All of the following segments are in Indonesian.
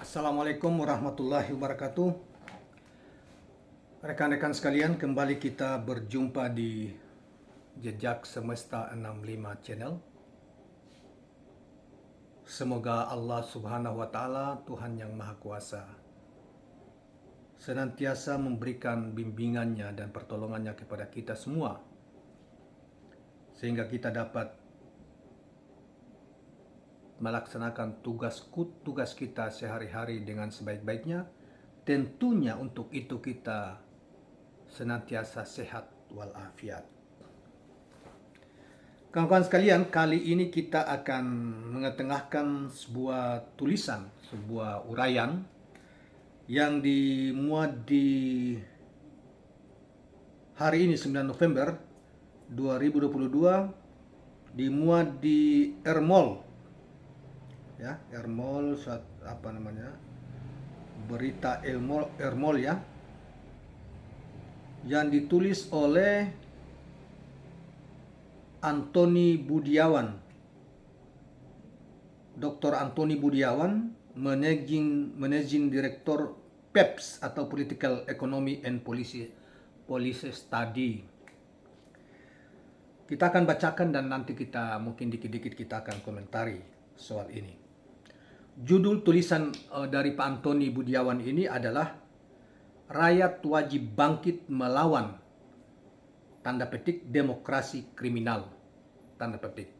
Assalamualaikum warahmatullahi wabarakatuh. Rekan-rekan sekalian, kembali kita berjumpa di Jejak Semesta 65 Channel. Semoga Allah Subhanahu wa Ta'ala, Tuhan yang Maha Kuasa, senantiasa memberikan bimbingannya dan pertolongannya kepada kita semua, sehingga kita dapat melaksanakan tugas kita sehari-hari dengan sebaik-baiknya. Tentunya untuk itu kita senantiasa sehat walafiat. Kawan-kawan sekalian, kali ini kita akan mengetengahkan sebuah tulisan, sebuah uraian yang dimuat di hari ini 9 November 2022, dimuat di Ermol. Ya, Ermol, berita Ermol ya, yang ditulis oleh Antoni Budiawan, Dr. Antoni Budiawan, Managing Director PEPS atau Political Economy and Policy Study. Kita akan bacakan dan nanti kita mungkin dikit-dikit kita akan komentari soal ini. Judul tulisan dari Pak Antoni Budiawan ini adalah "Rakyat Wajib Bangkit Melawan tanda petik demokrasi kriminal tanda petik".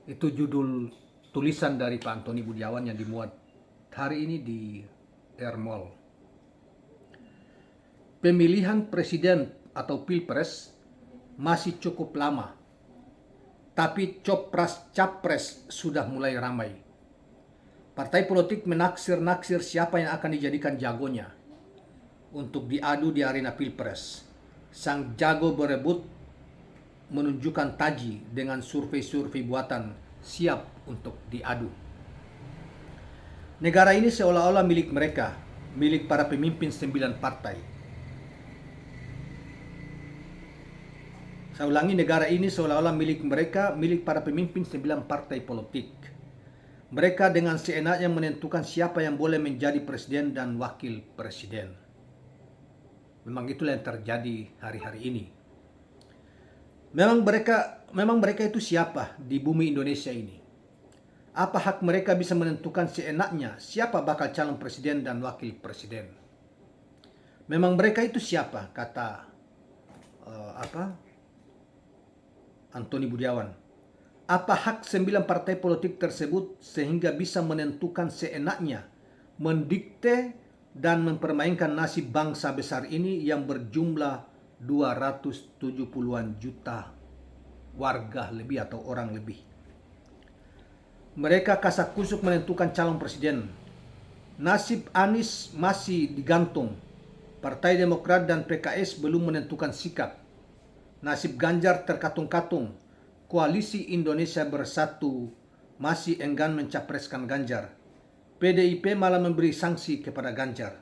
Itu judul tulisan dari Pak Antoni Budiawan yang dimuat hari ini di Ermol. Pemilihan presiden atau pilpres masih cukup lama, tapi copras-capres sudah mulai ramai. Partai politik menaksir-naksir siapa yang akan dijadikan jagonya untuk diadu di arena pilpres. Sang jago berebut menunjukkan taji dengan survei-survei buatan siap untuk diadu. Negara ini seolah-olah milik mereka, milik para pemimpin 9 partai. Saya ulangi, negara ini seolah-olah milik mereka, milik para pemimpin 9 partai politik. Mereka dengan seenaknya menentukan siapa yang boleh menjadi presiden dan wakil presiden. Memang itulah yang terjadi hari-hari ini. Memang mereka itu siapa di bumi Indonesia ini? Apa hak mereka bisa menentukan seenaknya siapa bakal calon presiden dan wakil presiden? Memang mereka itu siapa? Kata Antoni Budiawan. Apa hak 9 partai politik tersebut sehingga bisa menentukan seenaknya, mendikte dan mempermainkan nasib bangsa besar ini yang berjumlah 270-an juta warga lebih atau orang lebih. Mereka kasak-kusuk menentukan calon presiden. Nasib Anies masih digantung. Partai Demokrat dan PKS belum menentukan sikap. Nasib Ganjar terkatung-katung. Koalisi Indonesia Bersatu masih enggan mencapreskan Ganjar. PDIP malah memberi sanksi kepada Ganjar.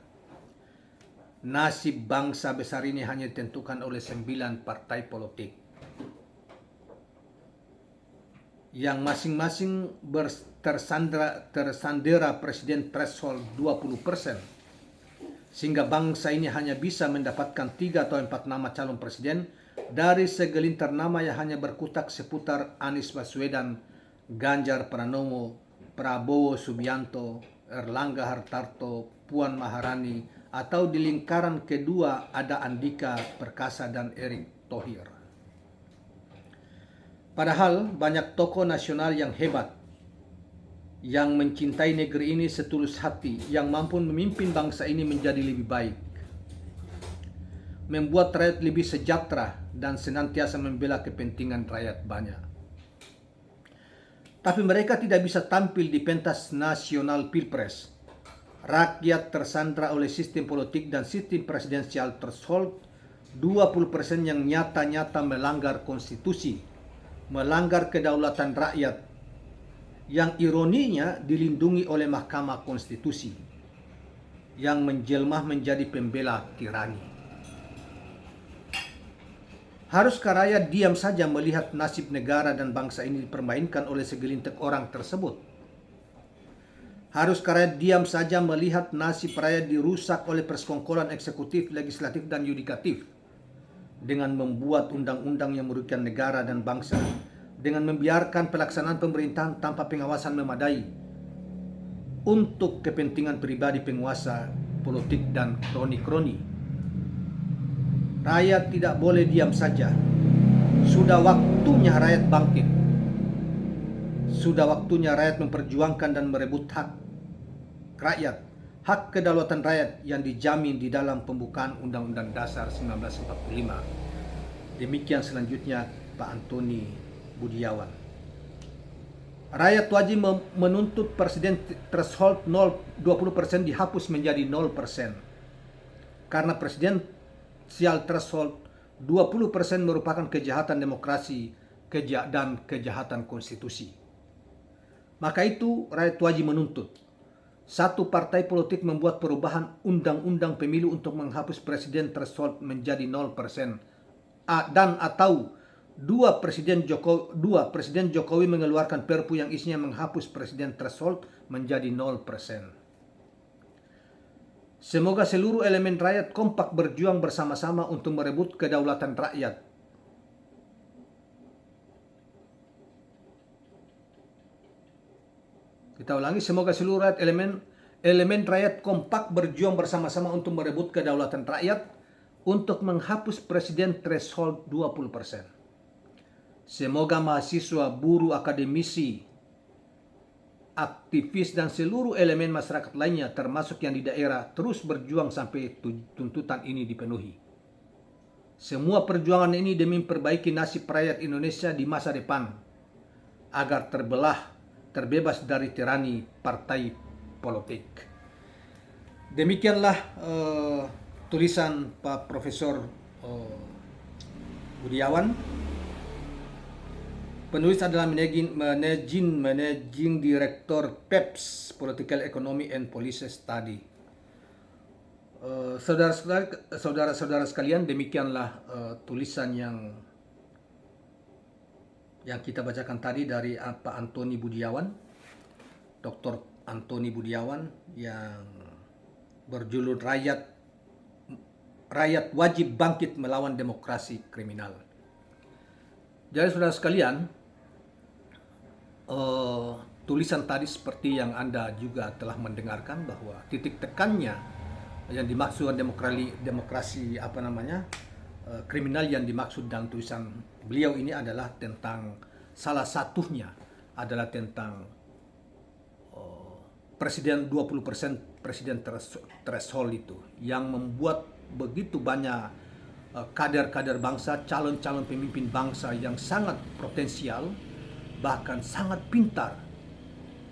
Nasib bangsa besar ini hanya ditentukan oleh 9 partai politik yang masing-masing tersandera presiden threshold 20%, sehingga bangsa ini hanya bisa mendapatkan 3 atau 4 nama calon presiden dari segelintir nama yang hanya berkutak seputar Anies Baswedan, Ganjar Pranowo, Prabowo Subianto, Erlangga Hartarto, Puan Maharani, atau di lingkaran kedua ada Andika Perkasa dan Erick Thohir. Padahal banyak tokoh nasional yang hebat, yang mencintai negeri ini setulus hati, yang mampu memimpin bangsa ini menjadi lebih baik, membuat rakyat lebih sejahtera dan senantiasa membela kepentingan rakyat banyak. Tapi mereka tidak bisa tampil di pentas nasional pilpres. Rakyat tersandra oleh sistem politik dan sistem presidensial threshold 20% yang nyata-nyata melanggar konstitusi, melanggar kedaulatan rakyat, yang ironinya dilindungi oleh Mahkamah Konstitusi, yang menjelma menjadi pembela tirani. Haruskah rakyat diam saja melihat nasib negara dan bangsa ini dipermainkan oleh segelintir orang tersebut? Haruskah rakyat diam saja melihat nasib rakyat dirusak oleh persekongkolan eksekutif, legislatif, dan yudikatif dengan membuat undang-undang yang merugikan negara dan bangsa, dengan membiarkan pelaksanaan pemerintahan tanpa pengawasan memadai untuk kepentingan pribadi penguasa politik dan kroni-kroni? Rakyat tidak boleh diam saja. Sudah waktunya rakyat bangkit. Sudah waktunya rakyat memperjuangkan dan merebut hak rakyat, hak kedaulatan rakyat yang dijamin di dalam pembukaan Undang-Undang Dasar 1945. Demikian selanjutnya Pak Antoni Budiawan. Rakyat wajib menuntut presiden threshold 20% dihapus menjadi 0%. Karena presidensial threshold 20% merupakan kejahatan demokrasi dan kejahatan konstitusi. Maka itu rakyat wajib menuntut satu partai politik membuat perubahan undang-undang pemilu untuk menghapus presiden threshold menjadi 0%, dan atau dua Presiden Jokowi mengeluarkan perpu yang isinya menghapus presiden threshold menjadi 0%. Semoga seluruh elemen rakyat kompak berjuang bersama-sama untuk merebut kedaulatan rakyat. Kita ulangi, semoga seluruh rakyat elemen rakyat kompak berjuang bersama-sama untuk merebut kedaulatan rakyat untuk menghapus presiden threshold 20%. Semoga mahasiswa, buruh, akademisi, aktivis, dan seluruh elemen masyarakat lainnya termasuk yang di daerah terus berjuang sampai tuntutan ini dipenuhi. Semua perjuangan ini demi memperbaiki nasib rakyat Indonesia di masa depan agar terbebas dari tirani partai politik. Demikianlah tulisan Pak Profesor Budiawan. Penulis adalah Managing Director PEPS, Political Economy and Policy Study. Saudara-saudara sekalian, demikianlah tulisan yang kita bacakan tadi dari Pak Antoni Budiawan, Dr. Antoni Budiawan, yang berjudul Rakyat Wajib Bangkit Melawan Demokrasi Kriminal. Jadi saudara sekalian, tulisan tadi seperti yang Anda juga telah mendengarkan bahwa titik tekannya yang dimaksud demokrasi kriminal yang dimaksud dalam tulisan beliau ini adalah tentang, salah satunya adalah tentang presiden 20% presiden threshold itu yang membuat begitu banyak kader-kader bangsa, calon-calon pemimpin bangsa yang sangat potensial, bahkan sangat pintar,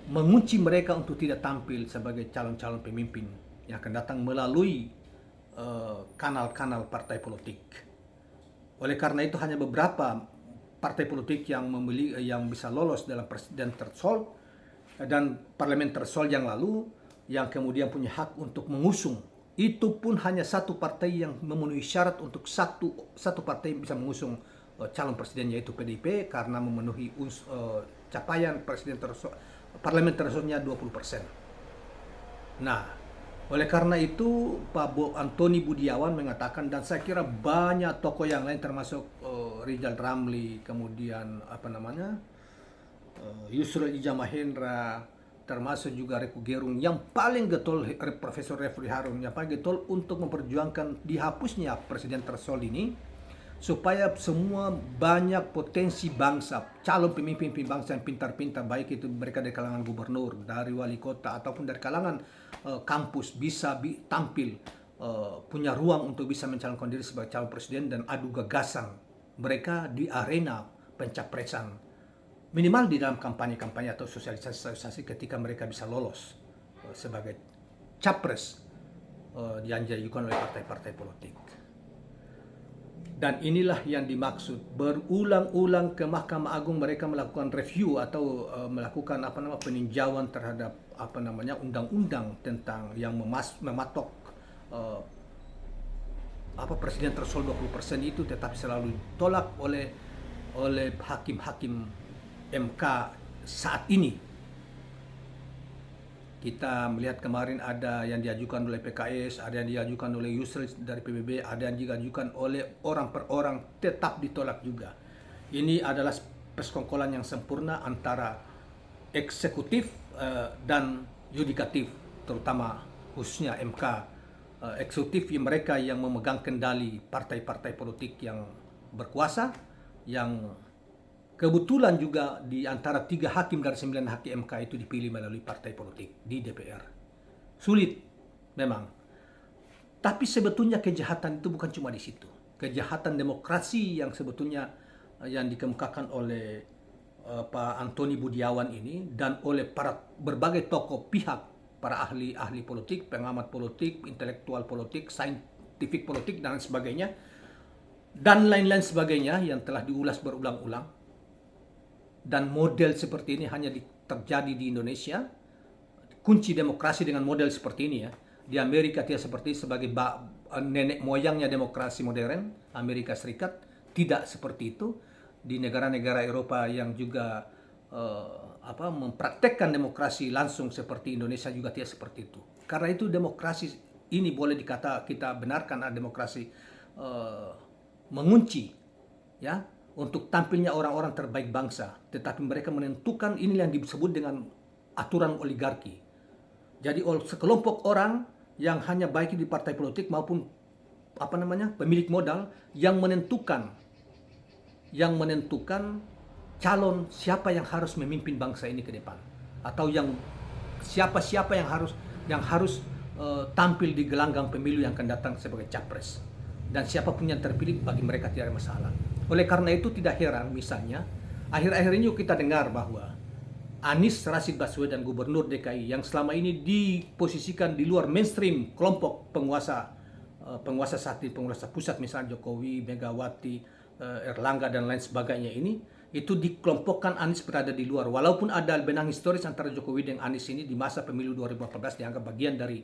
mengunci mereka untuk tidak tampil sebagai calon-calon pemimpin yang akan datang melalui kanal-kanal partai politik. Oleh karena itu hanya beberapa partai politik yang bisa lolos dalam presiden threshold dan parlemen threshold yang lalu, yang kemudian punya hak untuk mengusung. Itu pun hanya satu partai yang memenuhi syarat untuk satu partai bisa mengusung calon presiden, yaitu PDIP, karena memenuhi capaian parlemen thresholdnya 20%. Nah, oleh karena itu Pak Antoni Budiawan mengatakan, dan saya kira banyak tokoh yang lain termasuk Rizal Ramli, kemudian Yusril Ija Mahendra, termasuk juga Reku Gerung, yang paling getol Profesor Refli Harun, yang paling getol untuk memperjuangkan dihapusnya presiden threshold ini, supaya semua banyak potensi bangsa, calon pemimpin bangsa yang pintar-pintar, baik itu mereka dari kalangan gubernur, dari wali kota, ataupun dari kalangan kampus, bisa tampil, punya ruang untuk bisa mencalonkan diri sebagai calon presiden dan adu gagasan mereka di arena pencapresan, minimal di dalam kampanye-kampanye atau sosialisasi ketika mereka bisa lolos sebagai capres yang diajukan oleh partai-partai politik. Dan inilah yang dimaksud, berulang-ulang ke Mahkamah Agung mereka melakukan review atau melakukan peninjauan terhadap undang-undang tentang yang mematok presiden threshold 20% itu, tetapi selalu ditolak oleh hakim-hakim MK saat ini. Kita melihat kemarin ada yang diajukan oleh PKS, ada yang diajukan oleh Yusril dari PBB, ada yang diajukan oleh orang per orang, tetap ditolak juga. Ini adalah persekongkolan yang sempurna antara eksekutif dan yudikatif, terutama khususnya MK. Eksekutif yang mereka yang memegang kendali partai-partai politik yang berkuasa, yang kebetulan juga di antara 3 hakim dari 9 hakim MK itu dipilih melalui partai politik di DPR. Sulit memang. Tapi sebetulnya kejahatan itu bukan cuma di situ. Kejahatan demokrasi yang sebetulnya yang dikemukakan oleh Pak Antoni Budiawan ini dan oleh para berbagai tokoh pihak, para ahli politik, pengamat politik, intelektual politik, saintifik politik dan sebagainya, dan lain-lain sebagainya yang telah diulas berulang-ulang. Dan model seperti ini hanya terjadi di Indonesia. Kunci demokrasi dengan model seperti ini ya. Di Amerika tidak seperti sebagai nenek moyangnya demokrasi modern, Amerika Serikat tidak seperti itu. Di negara-negara Eropa yang juga mempraktekkan demokrasi langsung seperti Indonesia juga tidak seperti itu. Karena itu demokrasi ini boleh dikata kita benarkan demokrasi mengunci ya untuk tampilnya orang-orang terbaik bangsa, tetapi mereka menentukan ini yang disebut dengan aturan oligarki. Jadi sekelompok orang yang hanya baik di partai politik maupun pemilik modal yang menentukan calon siapa yang harus memimpin bangsa ini ke depan, atau yang siapa yang harus tampil di gelanggang pemilu yang akan datang sebagai capres. Dan siapapun yang terpilih bagi mereka tidak ada masalah. Oleh karena itu tidak heran misalnya akhir-akhir ini kita dengar bahwa Anies Rashid Baswedan, Gubernur DKI yang selama ini diposisikan di luar mainstream kelompok penguasa saat ini, penguasa pusat misalnya Jokowi, Megawati, Erlangga dan lain sebagainya ini, itu dikelompokkan Anies berada di luar. Walaupun ada benang historis antara Jokowi dan Anies ini di masa pemilu 2014 dianggap bagian dari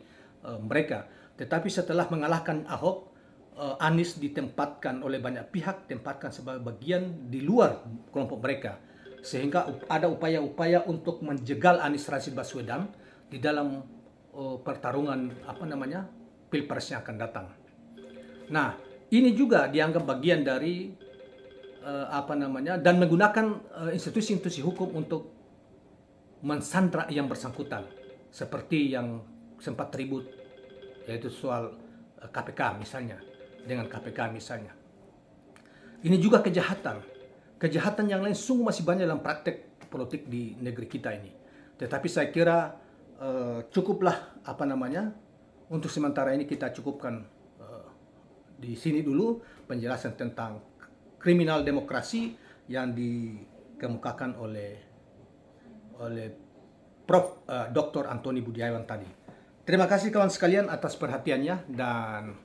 mereka. Tetapi setelah mengalahkan Ahok, Anies ditempatkan oleh banyak pihak, tempatkan sebagai bagian di luar kelompok mereka. Sehingga ada upaya-upaya untuk menjegal Anies Rashid Baswedan di dalam pertarungan Pilpres yang akan datang. Nah, ini juga dianggap bagian dari dan menggunakan institusi-institusi hukum untuk mensandra yang bersangkutan, seperti yang sempat ribut yaitu soal KPK misalnya, dengan KPK misalnya. Ini juga kejahatan yang lain sungguh masih banyak dalam praktek politik di negeri kita ini. Tetapi saya kira cukuplah untuk sementara ini kita cukupkan di sini dulu penjelasan tentang kriminal demokrasi yang dikemukakan oleh Prof. Dr. Antoni Budiawan tadi. Terima kasih kawan sekalian atas perhatiannya, dan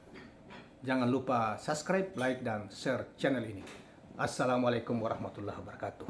jangan lupa subscribe, like, dan share channel ini. Assalamualaikum warahmatullahi wabarakatuh.